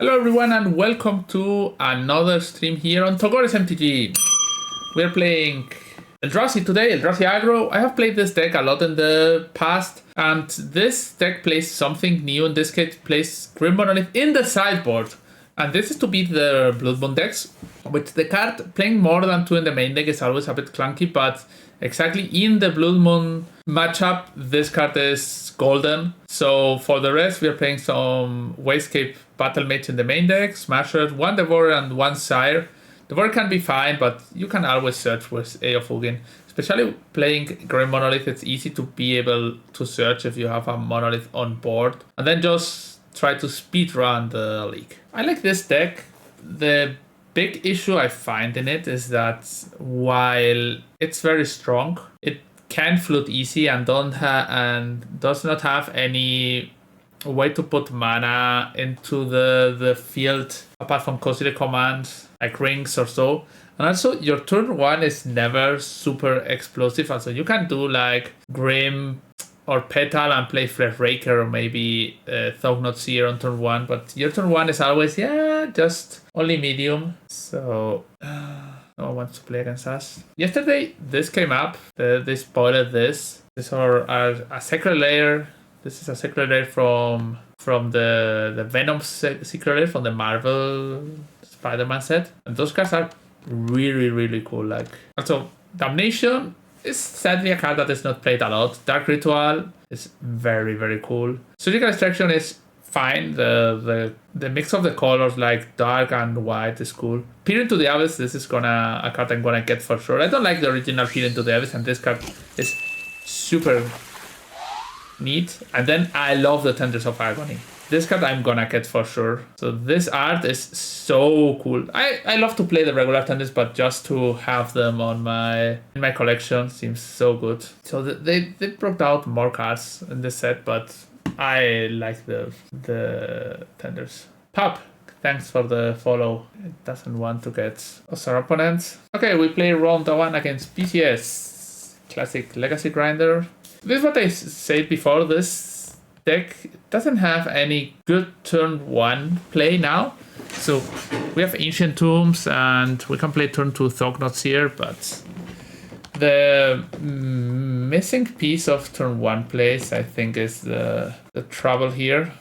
Hello everyone and welcome to another stream here on Togori's MTG. We're playing Eldrazi today, Eldrazi Aggro. I have played this deck a lot in the past, and this deck plays something new. In this case, plays Grim Monolith in the sideboard. And this is to beat the Blood Moon decks. With the card playing more than 2 in the main deck is always a bit clunky, but exactly in the Blood Moon matchup, this card is golden. So for the rest, we are playing some Wayscape Battle Mage in the main deck, Smashers, 1 Devourer and 1 Sire. Devourer can be fine, but you can always search with A of Ugin. Especially playing Grim Monolith, it's easy to be able to search if you have a Monolith on board. And then just try to speedrun the league. I like this deck. The big issue I find in it is that while it's very strong, it can float easy and does not have any way to put mana into the field apart from consider commands like rings or so. And also your turn 1 is never super explosive. Also you can do like Grim or Petal and play Flare Raker or maybe Thognot Seer on turn 1, but your turn 1 is always, just only medium. So no one wants to play against us. Yesterday, this came up. They spoiled this. This is a Sacred Lair. This is a Sacred Lair from the Venom Secret Lair from the Marvel Spider-Man set. And those cards are really, really cool. Like, also, Damnation is sadly a card that is not played a lot. Dark Ritual is very, very cool. Surgical Extraction is fine. The mix of the colors like dark and white is cool. Peer into the Abyss, this is a card I'm gonna get for sure. I don't like the original Peer into the Abyss, and this card is super neat. And then I love the Tenders of Agony. This card I'm gonna get for sure. So this art is so cool. I love to play the regular Tenders, but just to have them in my collection seems so good. So they brought out more cards in this set, but I like the Tenders. Pop, thanks for the follow. It doesn't want to get us our opponents. Okay, we play round 1 against BCS. Classic Legacy Grinder. This is what I said before. This deck doesn't have any good turn 1 play now. So we have Ancient Tombs and we can play turn 2 Thognots here, but the missing piece of turn 1 plays, I think, is the trouble here.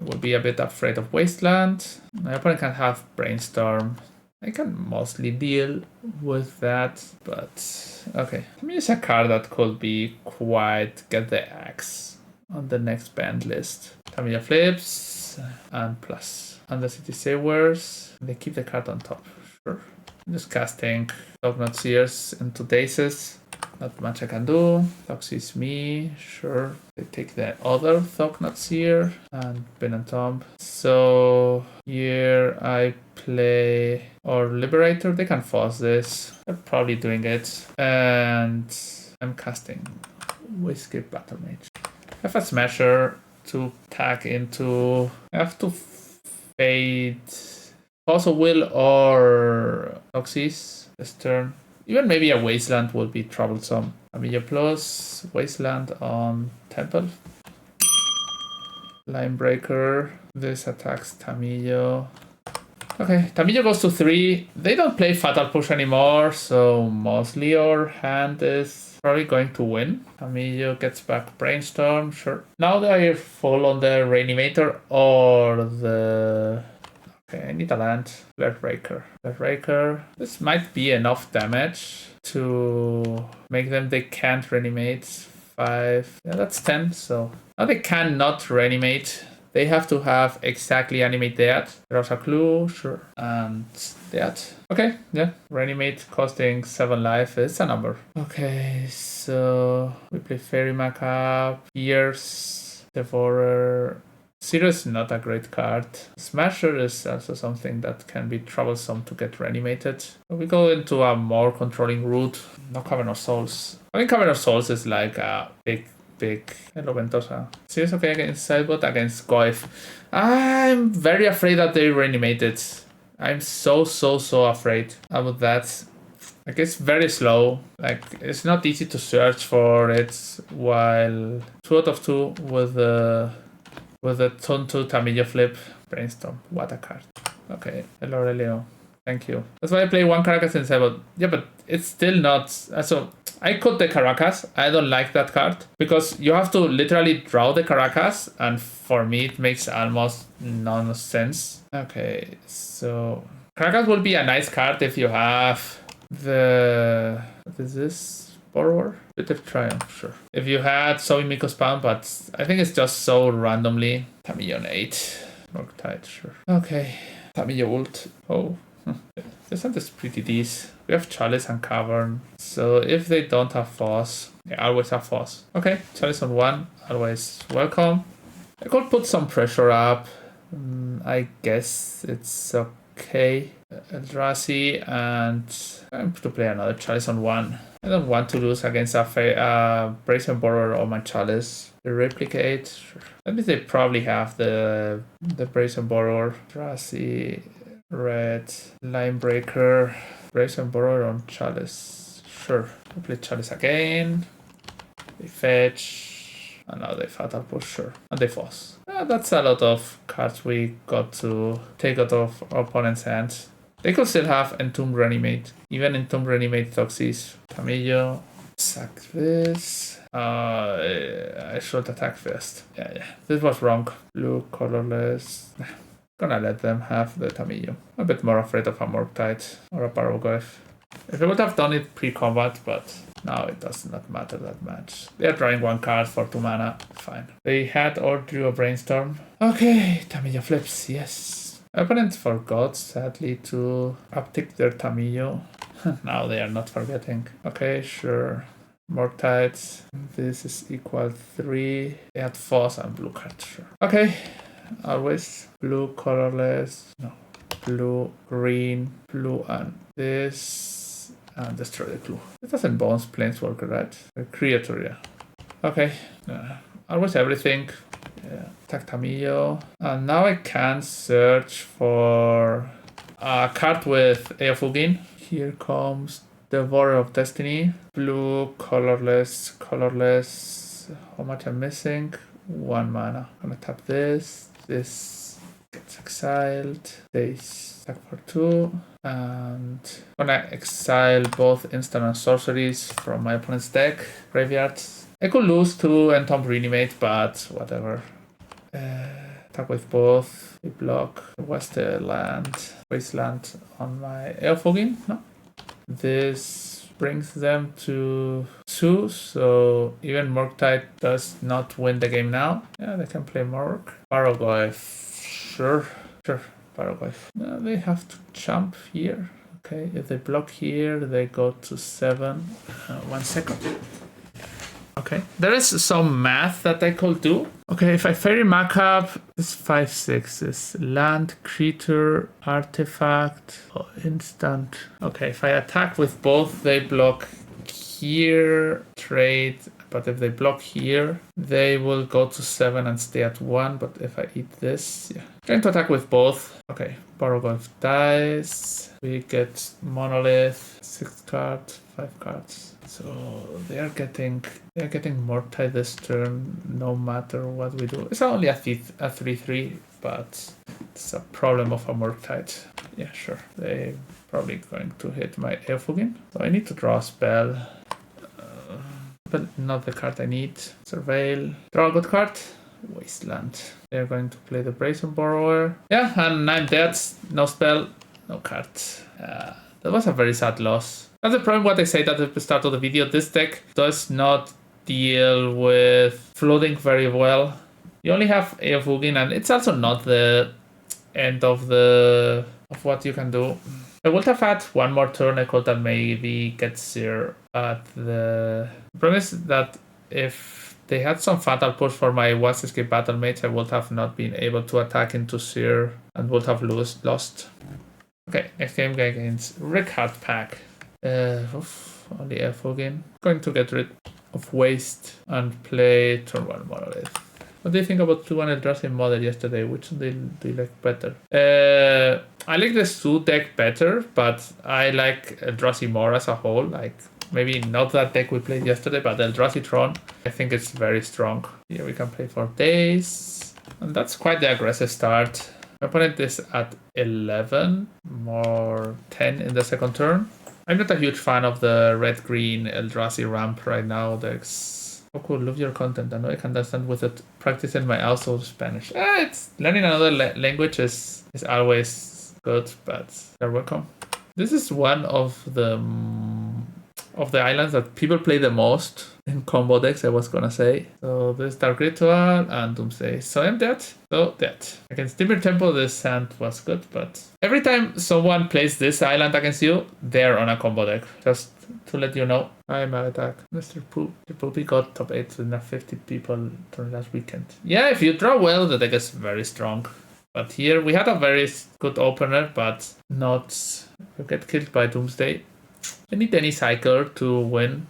We'll be a bit afraid of Wasteland. My opponent can have Brainstorm. I can mostly deal with that, but okay. Let me use a card that could be quite get the axe on the next band list. Tamiya Flips and plus. And the City Savers. They keep the card on top. Sure. I'm just casting Thognot Seers into Daces. Not much I can do. Toxis me. Sure. They take the other Thognot Seer and Bin and Tomb. So here I play or Liberator. They can force this. They're probably doing it. And I'm casting Wayscape Battle Mage. I have a Smasher to tag into. I have to fade Force of Will or Toxis this turn. Even maybe a Wasteland will be troublesome. Tamillo plus Wasteland on Temple. Linebreaker. This attacks Tamillo. Okay, Tamillo goes to 3. They don't play Fatal Push anymore, so mostly our hand is probably going to win. Tamillo gets back Brainstorm, sure. Now they are full on the Reanimator or the... Okay, I need a land. Flare Raker. This might be enough damage to make them they can't reanimate. 5. Yeah, that's 10. So now they cannot reanimate. They have to have exactly animate that. There's a clue, sure. And that. Okay, yeah. Reanimate costing 7 life is a number. Okay, so we play Fairy Macabre, Pierce, Devourer. Zero is not a great card. Smasher is also something that can be troublesome to get reanimated. We go into a more controlling route. No Cavern of Souls. I think Cavern of Souls is like a big... Hello, Ventosa. Seems okay against sideboard, against Goif. I'm very afraid that they reanimated. I'm so afraid about that. Like, it's very slow. Like, it's not easy to search for it, while 2 out of 2 with the with the turn 2 Tamillo flip. Brainstorm. What a card. Okay, hello Aurelio. Thank you. That's why I play one Caracas inside, but yeah, but it's still not. So I cut the Caracas. I don't like that card because you have to literally draw the Caracas, and for me it makes almost no sense. Okay, so Caracas will be a nice card if you have the what is this borrower? Bit of Triumph, sure. If you had Miko's Pound, but I think it's just so randomly. Tamillo on 8. More tight, sure. Okay. Tamillo ult. Oh. This one is pretty decent. We have Chalice and Cavern. So if they don't have Foss, they always have Foss. Okay, Chalice on 1, always welcome. I could put some pressure up. I guess it's okay. Eldrazi, and I'm to play another Chalice on 1. I don't want to lose against a Brazen Borrower or my Chalice. The Replicate. Sure. That means they probably have the Brazen Borrower. Eldrazi. Red, Linebreaker, Brazen Borrower on Chalice. Sure, we'll play Chalice again. They fetch, and now they Fatal Push, sure. And they Force. That's a lot of cards we got to take out of our opponent's hands. They could still have Entomb Reanimate. Even Entomb Reanimate Toxis. Tamillo. Sack this. I should attack first. Yeah. This was wrong. Blue, colorless. Gonna let them have the Tamillo. I'm a bit more afraid of a Murktide or a Barrowgoyf. If I would have done it pre-combat, but now it does not matter that much. They are drawing 1 card for 2 mana. Fine. They had or drew a Brainstorm. Okay, Tamillo flips, yes. Opponent forgot, sadly, to uptick their Tamillo. Now they are not forgetting. Okay, sure. Murktide. This is equal 3. They had Foss and blue card, sure. Okay. Always blue, colorless, no, blue, green, blue, and this, and destroy the clue. It doesn't bounce Planeswalker, right? A creature, yeah. Okay, always everything. Yeah, attack Tamillo. And now I can search for a card with Eofugin. Here comes the Warrior of Destiny. Blue, colorless, colorless. How much I'm missing? 1 mana. I'm gonna tap this. This gets exiled. They stack for 2. And I'm gonna exile both instant and sorceries from my opponent's deck. Graveyard. I could lose to Entomb Reanimate, but whatever. Attack with both. We block. What's the land? Wasteland on my Eofugin? No. This brings them to 2, so even Murktide does not win the game now. Yeah, they can play Murk. Barrowgoyf, sure, Barrowgoyf. They have to jump here. Okay, if they block here, they go to 7. 1 second. Okay, there is some math that I could do. Okay, if I fairy markup, this 5/6 is land, creature, artifact, instant. Okay, if I attack with both, they block here, trade. But if they block here, they will go to 7 and stay at 1. But if I eat this, yeah. Trying to attack with both. Okay, Barrowgoyf dies. We get Monolith, 6 cards, 5 cards. So they are getting Murktide this turn, no matter what we do. It's only a 3/3, but it's a problem of a Murktide. Yeah, sure. They're probably going to hit my Eofugin. So I need to draw a spell. But not the card I need. Surveil. Draw a good card. Wasteland. They're going to play the Brazen Borrower. Yeah, and I'm dead. No spell, no card. That was a very sad loss. That's the problem what I said at the start of the video. This deck does not deal with floating very well. You only have Eofugin, and it's also not the end of what you can do. I would have had 1 more turn. I could have maybe get Seer at the... problem is that if they had some Fatal Push for my West Escape Battlemates, I would have not been able to attack into Seer and would have lost. Okay, next game against Rick Pack. Only Eofugin. Going to get rid of Waste and play turn 1 Monolith. What do you think about 2-1 Eldrazi model yesterday? Which do you like better? I like the Zoo deck better, but I like Eldrazi more as a whole. Like, Maybe not that deck we played yesterday, but Eldrazi Tron, I think it's very strong. Here we can play for days. And that's quite the aggressive start. My opponent is at 11, more 10 in the second turn. I'm not a huge fan of the red-green Eldrazi ramp right now. Decks. Oh cool, love your content. I know I can understand with it. Practicing my also Spanish. It's learning another language is always good, but you're welcome. This is one of the islands that people play the most in combo decks, I was gonna say. So this Dark Ritual and Doomsday. So I'm dead. So dead. Against Dimir Temple, this hand was good, but every time someone plays this island against you, they're on a combo deck. Just to let you know. I'm an attack. Mr. Poop. The Poopy got top 8 with enough 50 people during last weekend. Yeah, if you draw well, the deck is very strong. But here we had a very good opener, but not. You get killed by Doomsday. I need any cycle to win.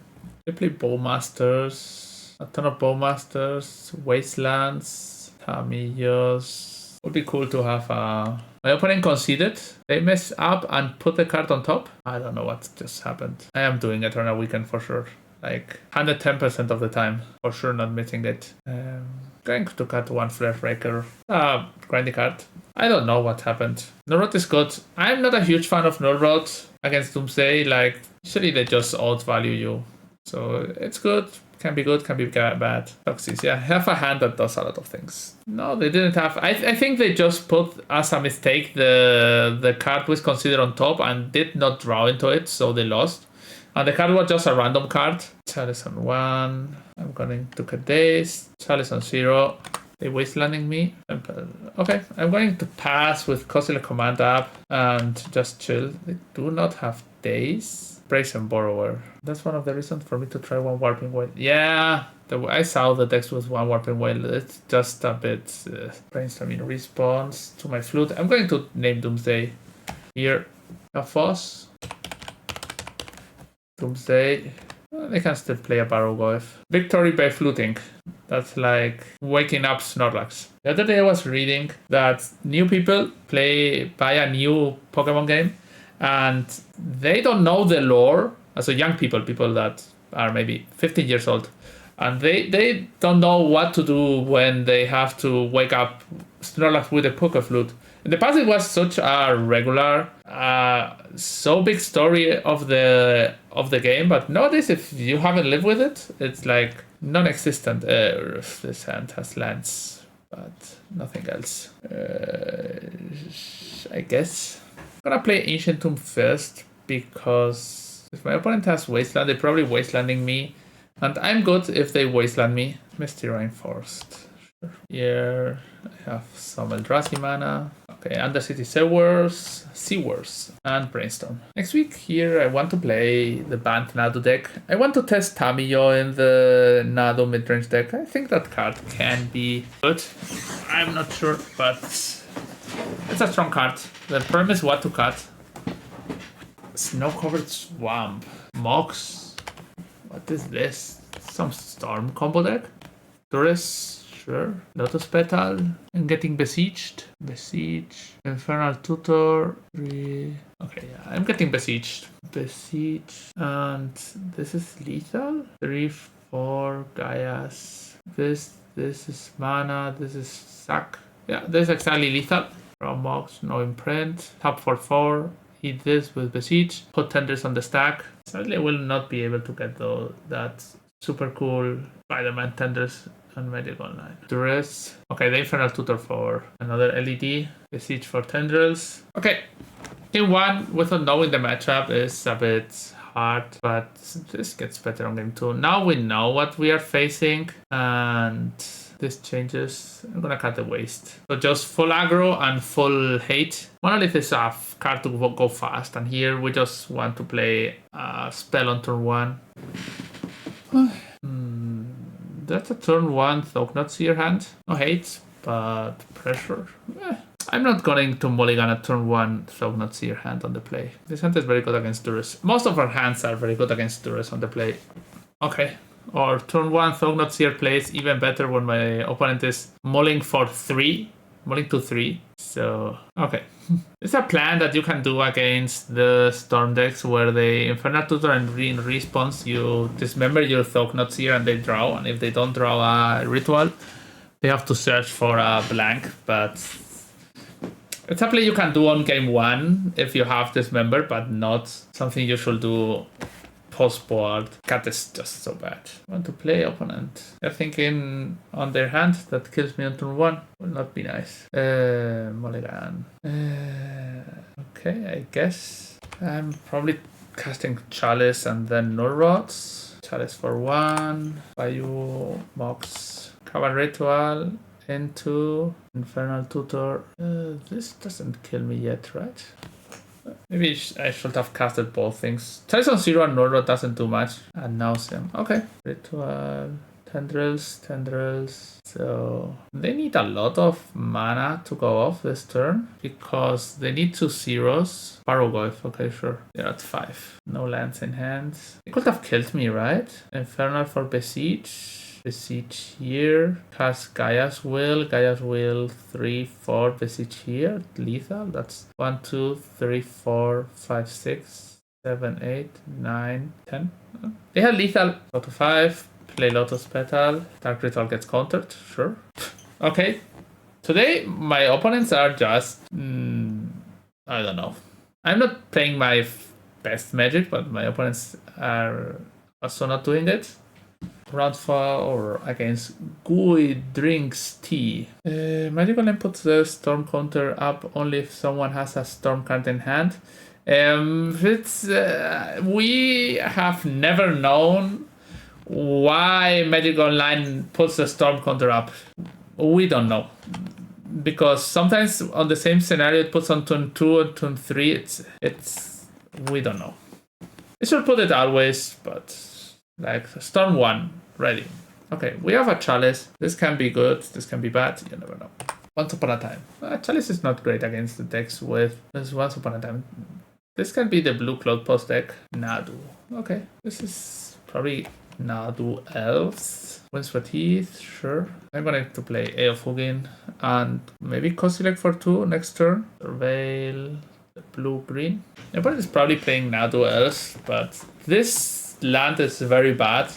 I play Bowmasters, a ton of Bowmasters, Wastelands, Tamillos. Would be cool to have a. My opponent conceded. They mess up and put the card on top. I don't know what just happened. I am doing it on a weekend for sure. Like 110% of the time. For sure not missing it. Going to cut one Flare Breaker. Grindy card. I don't know what happened. Nurot is good. I'm not a huge fan of Nurot against Doomsday. Like, usually they just outvalue you. So it's good. Can be good, can be bad. Toxies, yeah. Have a hand that does a lot of things. No, they didn't have. I think they just put as a mistake the card was considered on top and did not draw into it, so they lost. And the card was just a random card. Chalice on 1. I'm going to cut this. Chalice on 0. They wastelanding me. Okay, I'm going to pass with Costly Command up and just chill. They do not have days. Brace and Borrower. That's one of the reasons for me to try one Warping Whale. Yeah, I saw the decks with one Warping Whale. It's just a bit brainstorming. Response to my flute. I'm going to name Doomsday here. A Foss. Doomsday. They can still play a Barrow Victory by fluting. That's like waking up Snorlax. The other day I was reading that new people buy a new Pokemon game and they don't know the lore. So young people that are maybe 15 years old, and they don't know what to do when they have to wake up Snorlax with a Poké Flute. In the past, it was such a regular, so big story of the game. But nowadays, if you haven't lived with it, it's like non-existent. This hand has lands, but nothing else. I guess I'm gonna play Ancient Tomb first because if my opponent has Wasteland, they're probably Wastelanding me, and I'm good if they Wasteland me. Misty Rainforest. Here I have some Eldrazi mana. Okay, Undercity Sewers, and Brainstorm. Next week here I want to play the banned Nadu deck. I want to test Tamiyo in the Nadu midrange deck. I think that card can be good. I'm not sure, but it's a strong card. The problem is what to cut. Snow-covered Swamp. Mox. What is this? Some Storm combo deck? Tourist. Sure. Lotus Petal. I'm getting Besieged. Infernal Tutor. Okay, yeah. I'm getting Besieged. And this is lethal. 3/4 Gaia's. This is mana. This is sack. Yeah, this is exactly lethal. From Mox, no imprint. Tap for 4. Eat this with Besiege. Put tenders on the stack. Sadly, I will not be able to get that super cool Spider-Man tenders and Magic Online. Duress. Okay, the Infernal Tutor for another LED. Besiege for tendrils. Okay. Game 1, without knowing the matchup, is a bit hard, but this gets better on game 2. Now we know what we are facing, and this changes. I'm gonna cut the waste. So just full aggro and full hate. Monolith is a card to go fast, and here we just want to play a spell on turn 1. That's a turn 1 Thought Seer hand. No hate, but pressure. I'm not going to mulligan a turn 1 Thought Seer hand on the play. This hand is very good against Duress. Most of our hands are very good against Duress on the play. Okay. Or turn 1 Thought Seer plays even better when my opponent is mulling to 3. So, okay. It's a plan that you can do against the Storm decks where the Infernal Tutor and in response you dismember your Thok-Nots here and they draw, and if they don't draw a ritual, they have to search for a blank. But it's a play you can do on game 1 if you have dismember, but not something you should do post-board. Cat is just so bad. I want to play opponent. They're thinking on their hand that kills me on turn 1. Will not be nice. Mulligan. Okay, I guess I'm probably casting Chalice and then Null Rods. Chalice for 1. Bayou, Mox, Cabal Ritual into Infernal Tutor. This doesn't kill me yet, right? Maybe I should have casted both things. Chalice on 0 and Null Rod doesn't do much. And Nauseam. Okay. Ritual. Tendrils. So they need a lot of mana to go off this turn because they need 2 zeros. Parogoyf, okay, sure. They're at 5. No lands in hand. They could have killed me, right? Infernal for Besiege. Besiege here. Cast Gaia's Will. Gaia's Will 3, 4. Besiege here. Lethal. That's 1, 2, 3, 4, 5, 6, 7, 8, 9, 10. They had lethal. Go to 5. Play Lotus Petal. Dark Ritual gets countered. Sure. Okay. Today, my opponents are just... I don't know. I'm not playing my best Magic, but my opponents are also not doing it. Round 4 against Gui Drinks Tea. Magical Land puts the Storm counter up only if someone has a Storm card in hand. We have never known why Magic Online puts the Storm counter up. We don't know. Because sometimes on the same scenario it puts on turn 2 and turn 3. We don't know. It should put it always, but like Storm 1, ready. Okay, we have a Chalice. This can be good, this can be bad, you never know. Once upon a time. Chalice is not great against the decks with this Once Upon a Time. This can be the blue Cloud Post deck. Nadu. Okay, this is probably Nadu Elves. Wins for Teeth, sure. I'm going to play A of Hugin and maybe Kozilek for 2 next turn. Surveil, blue-green. Everybody is probably playing Nadu Elves, but this land is very bad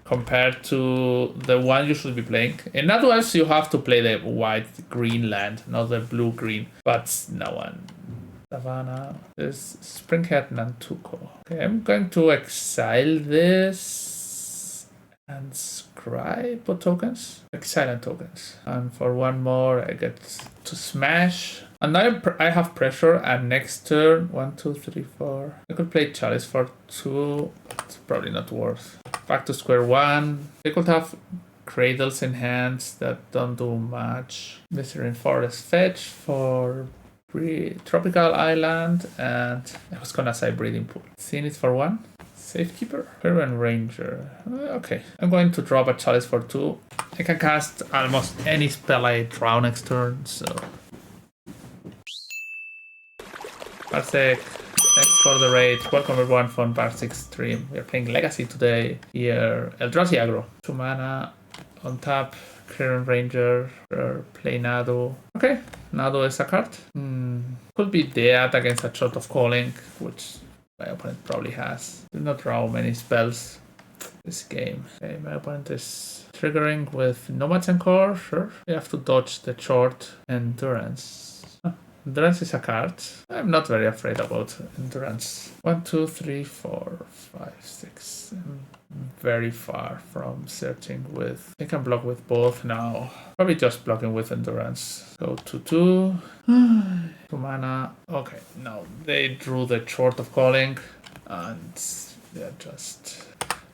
compared to the one you should be playing. In Nadu Elves, you have to play the white-green land, not the blue-green. But no one. Savannah is Springhead Nantuko. Okay, I'm going to exile this and scry put tokens. Exile and tokens. And for 1 more, I get to smash. And now I have pressure, and next turn, 1, 2, 3, 4. I could play Chalice for 2. It's probably not worth. Back to square 1. They could have Cradles in hands that don't do much. Blistering Forest fetch for Tropical Island, and I was gonna say Breeding Pool. Seeing it for 1. Safekeeper. Current Ranger. Okay, I'm going to drop a Chalice for 2. I can cast almost any spell I draw next turn, so... Barsek, thanks for the raid. Welcome everyone from Barsek's stream. We are playing Legacy today. Here, Eldrazi Aggro. 2 mana on tap. Current Ranger, play Nadu. Okay, Nadu is a card. Could be dead against a Shot of Calling, which my opponent probably has. Did not draw many spells this game. Okay, my opponent is triggering with Nomads and Core, sure. We have to dodge the short Endurance. Endurance is a card. I'm not very afraid about Endurance. 1, 2, 3, 4, 5, 6. I'm very far from searching with... I can block with both now. Probably just blocking with Endurance. Go to 2. 2 mana. Okay, no. They drew the Short of Calling. And they're just...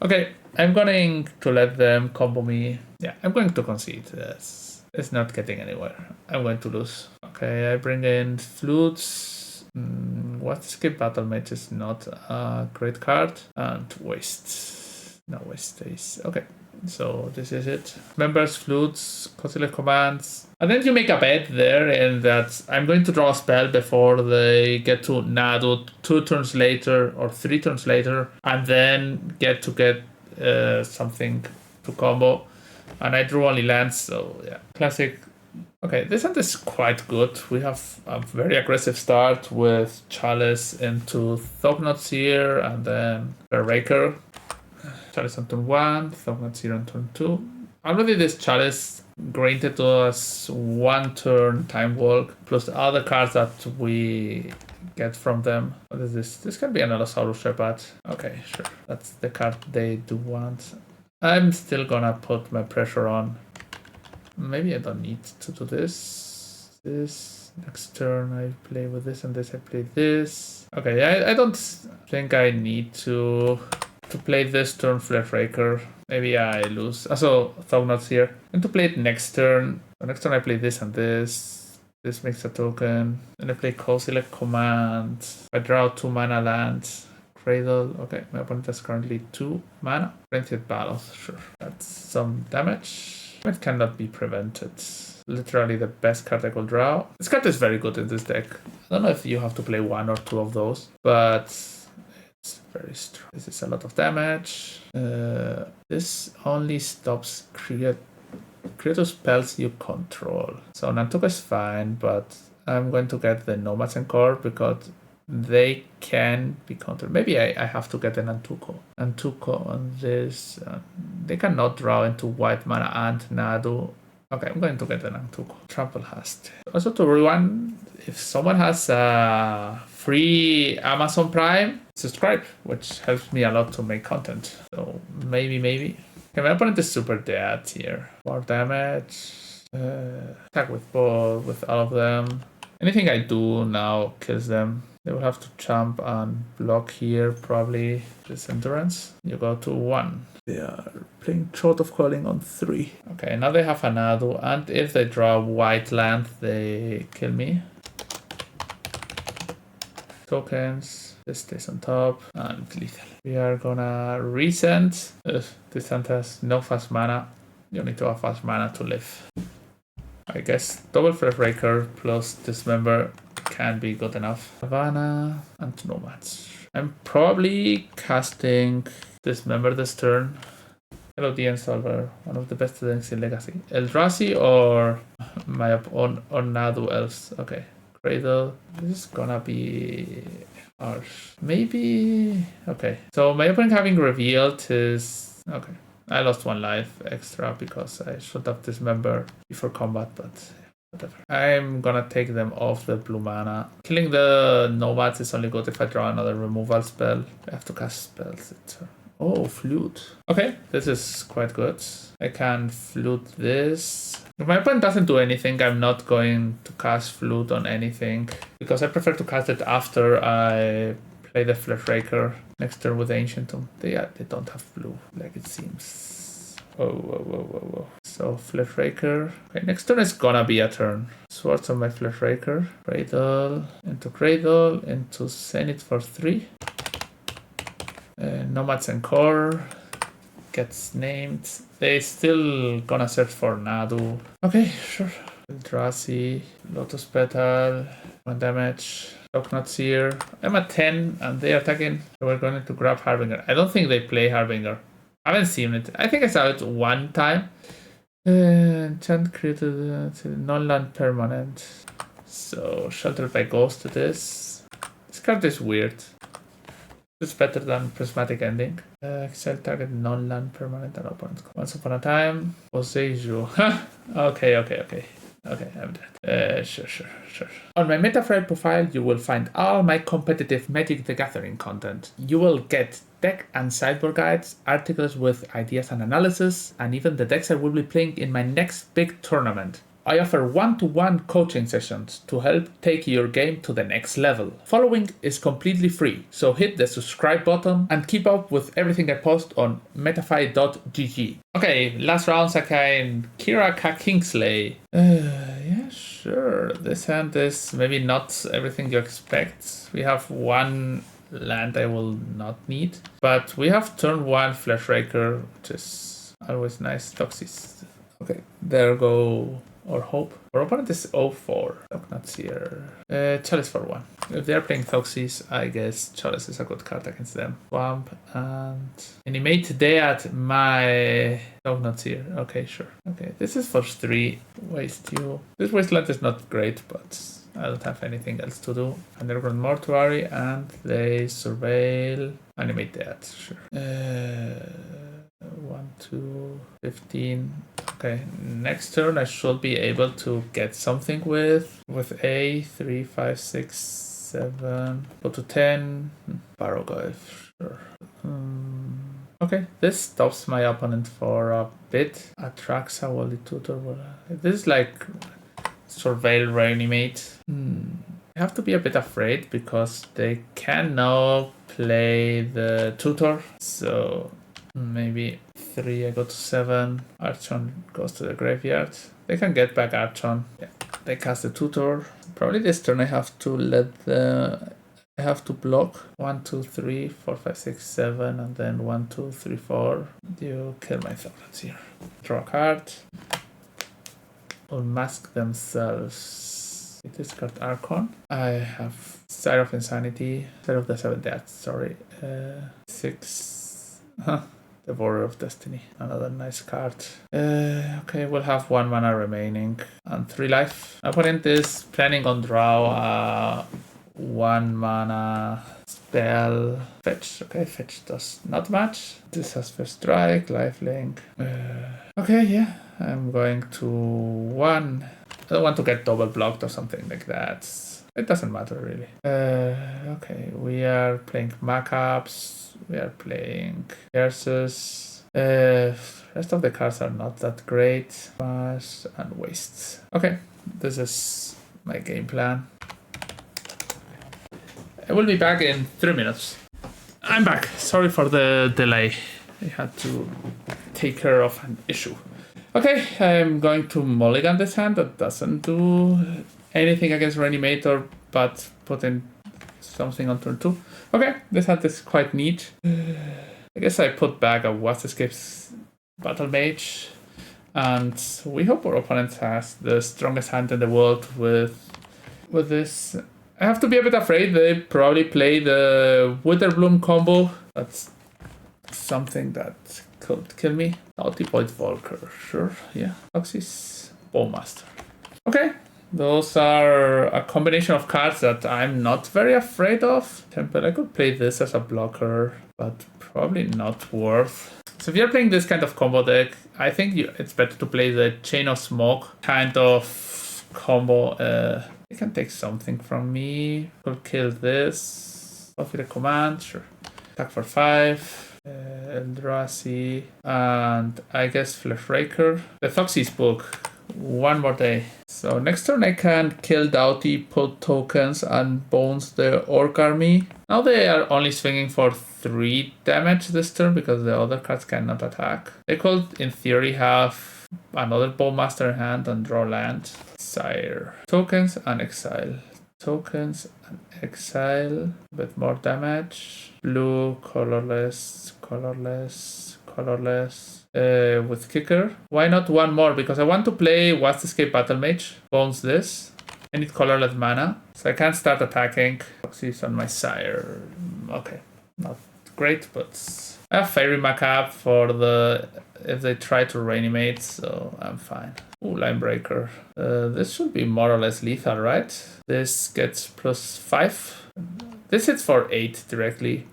Okay, I'm going to let them combo me. Yeah, I'm going to concede this. It's not getting anywhere. I'm going to lose. Okay, I bring in Flutes. What Skip Battle Mage is not a great card. And Waste. No, Waste stays. Okay, so this is it. Members, Flutes, Kozilek commands. And then you make a bet there in that I'm going to draw a spell before they get to Nadu 2 turns later or 3 turns later. And then get something to combo. And I drew only lands, so yeah. Classic Okay, this hand is quite good. We have a very aggressive start with Chalice into Thoughtnuts here, and then a Raker. Chalice on turn 1, Thoughtnuts here on turn 2. Already this Chalice granted to us 1 turn TimeBolt, plus the other cards that we get from them. What is this? This can be an Allosaurus Shepherd. Okay, sure. That's the card they do want. I'm still gonna put my pressure on. Maybe I don't need to do this. Next turn I play with this and this I play this. Okay, I don't think I need to play this turn Flash Raker. Maybe I lose. Also, Thoughtnuts here. And to play it next turn. Next turn I play this and this. This makes a token. And I play Select Command. I draw 2 mana lands. Cradle. Okay, my opponent has currently 2 mana. Printed Battles. Sure. That's some damage. It cannot be prevented. Literally the best card I could draw. This card is very good in this deck. I don't know if you have to play 1 or 2 of those, but it's very strong. This is a lot of damage. This only stops creative spells you control. So Nantuko is fine, but I'm going to get the Nomads and Core because they can be countered. Maybe I have to get an Nantuko. Nantuko on this. They cannot draw into white mana and Nadu. Okay, I'm going to get an Nantuko. Trample has. Also to rewind, if someone has free Amazon Prime, subscribe, which helps me a lot to make content. So maybe. Okay, my opponent is super dead here. More damage. Attack with both, with all of them. Anything I do now kills them. They will have to jump and block here, probably. This Endurance. You go to 1. They are playing Thought of Calling on 3. Okay, now they have a Nadu, and if they draw white land, they kill me. Tokens. This stays on top, and lethal. We are gonna resend. This hand has no fast mana. You need to have fast mana to live. I guess double Flash Raker plus Dismember can be good enough. Havana and Nomads. I'm probably casting Dismember this turn. Hello, DN Solver. One of the best things in Legacy. Eldrazi or my own or Nadu Elves. Okay. Cradle. This is gonna be harsh. Maybe. Okay. So my opponent having revealed his. Okay. I lost 1 life extra because I should have Dismember before combat, but whatever. I'm gonna take them off the blue mana. Killing the Nomads is only good if I draw another removal spell. I have to cast spells. Oh, Flute. Okay, this is quite good. I can Flute this. If my opponent doesn't do anything, I'm not going to cast Flute on anything because I prefer to cast it after I play the Flash Raker next turn with the Ancient Tomb. They don't have blue, like it seems. Whoa. So Flash Raker. Okay, next turn is gonna be a turn. Swords on my Flash Raker. Cradle, into Zenith for 3. Nomads and Core gets named. They still gonna search for Nadu. Okay, sure. Eldrazi, Lotus Petal, 1 damage. Thoughtnuts here. I'm at 10 and they are attacking. So we're going to grab Harbinger. I don't think they play Harbinger. I haven't seen it. I think I saw it 1 time. Enchant created non-land permanent. So Sheltered by Ghost it is. This card is weird. It's better than Prismatic Ending. Exile target non-land permanent and opponent. Once upon a time. Oseiju. Okay, I'm dead. Sure. On my Metafry profile, you will find all my competitive Magic the Gathering content. You will get deck and sideboard guides, articles with ideas and analysis, and even the decks I will be playing in my next big tournament. I offer one-to-one coaching sessions to help take your game to the next level. Following is completely free, so hit the subscribe button and keep up with everything I post on metafy.gg. Okay, last round again, Kira Ka Kingsley. Yeah, sure. This hand is maybe not everything you expect. We have 1 land I will not need, but we have turn 1 Flash Raker, which is always nice. Toxis. Okay, there go or hope. Our opponent is 0-4. Docknuts here. Chalice for 1. If they're playing Thoxies, I guess Chalice is a good card against them. Swamp and Animate Dead my Docknuts here. Okay, sure. Okay, this is for 3. Waste you. This Wasteland is not great, but I don't have anything else to do. Underground Mortuary and they surveil. Animate Dead, sure. 1, 2, 15. Okay, next turn I should be able to get something with A, 3, 5, 6, 7, go to 10. Barrow-Goyf, sure. Okay, this stops my opponent for a bit. Atraxa, Wally Tutor. This is like Surveil, Reanimate. I have to be a bit afraid because they can now play the Tutor. So maybe 3, I go to 7. Archon goes to the graveyard. They can get back Archon. Yeah, they cast the Tutor. Probably this turn I have to I have to block 1, 2, 3, 4, 5, 6, 7, and then 1, 2, 3, 4. You kill my Thoughtlands here. Draw a card. Unmask themselves. Discard Archon. I have Side of Insanity. Side of the 7 Deaths, sorry. 6. The Warrior of Destiny. Another nice card. Okay, we'll have 1 mana remaining and 3 life. Opponent is planning on draw 1 mana spell. Fetch. Okay, fetch does not much. This has first strike, lifelink. Okay, yeah. I'm going to 1. I don't want to get double blocked or something like that. It doesn't matter really. Okay, we are playing Macaps. We are playing Versus. Rest of the cards are not that great. Smash and Waste. Okay, this is my game plan. I will be back in 3 minutes. I'm back. Sorry for the delay. I had to take care of an issue. Okay, I'm going to mulligan this hand. That doesn't do anything against Reanimator, but put in something on turn 2. Okay, this hand is quite neat. I guess I put back a What Escapes Battle Mage. And we hope our opponent has the strongest hand in the world with this. I have to be a bit afraid. They probably play the Witherbloom combo. That's something that could kill me. Multi-point Volker, sure, yeah. Toxis, Bowmaster. Okay, those are a combination of cards that I'm not very afraid of. Temple, I could play this as a blocker, but probably not worth. So if you're playing this kind of combo deck, I think it's better to play the Chain of Smoke kind of combo. They can take something from me. Could kill this. Off with a command, sure. Attack for 5. Eldrazi, and I guess Fleshraker. The Thoxie's book. 1 more day. So next turn I can kill Doughty, put tokens, and bones the Orc army. Now they are only swinging for 3 damage this turn because the other cards cannot attack. They could, in theory, have another Bowmaster in hand and draw land. Sire. Tokens and exile. Tokens and exile. A bit more damage. Blue, colorless, colorless, colorless. With kicker. Why not 1 more? Because I want to play What's Escape Battle Mage. Bones this. I need colorless mana. So I can't start attacking. Proxies on my sire. Okay. Not great, but I have Fairy Macab for the if they try to reanimate, so I'm fine. Ooh, Linebreaker. This should be more or less lethal, right? This gets +5. This hits for 8 directly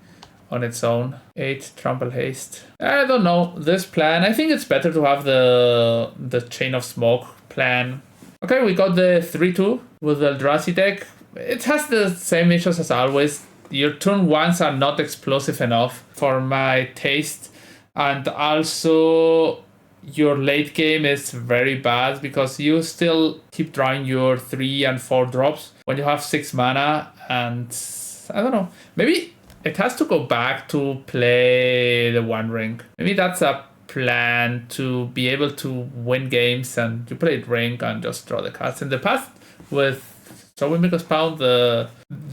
on its own. 8 Trample Haste. I don't know. This plan, I think it's better to have the Chain of Smoke plan. Okay, we got the 3-2 with the Eldrazi deck. It has the same issues as always. Your turn 1s are not explosive enough for my taste. And also your late game is very bad because you still keep drawing your 3 and 4 drops when you have 6 mana. And I don't know, maybe it has to go back to play the One Ring. Maybe that's a plan to be able to win games and you play Ring and just draw the cards. In the past with Showing Pound,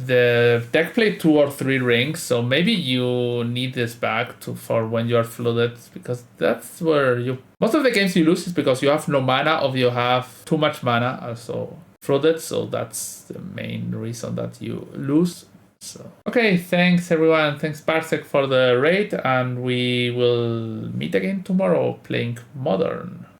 the deck played 2 or 3 rings, so maybe you need this back for when you are flooded, because that's where most of the games you lose is because you have no mana or you have too much mana, also flooded, so that's the main reason that you lose. So okay, thanks everyone, thanks Parsec for the raid, and we will meet again tomorrow playing Modern.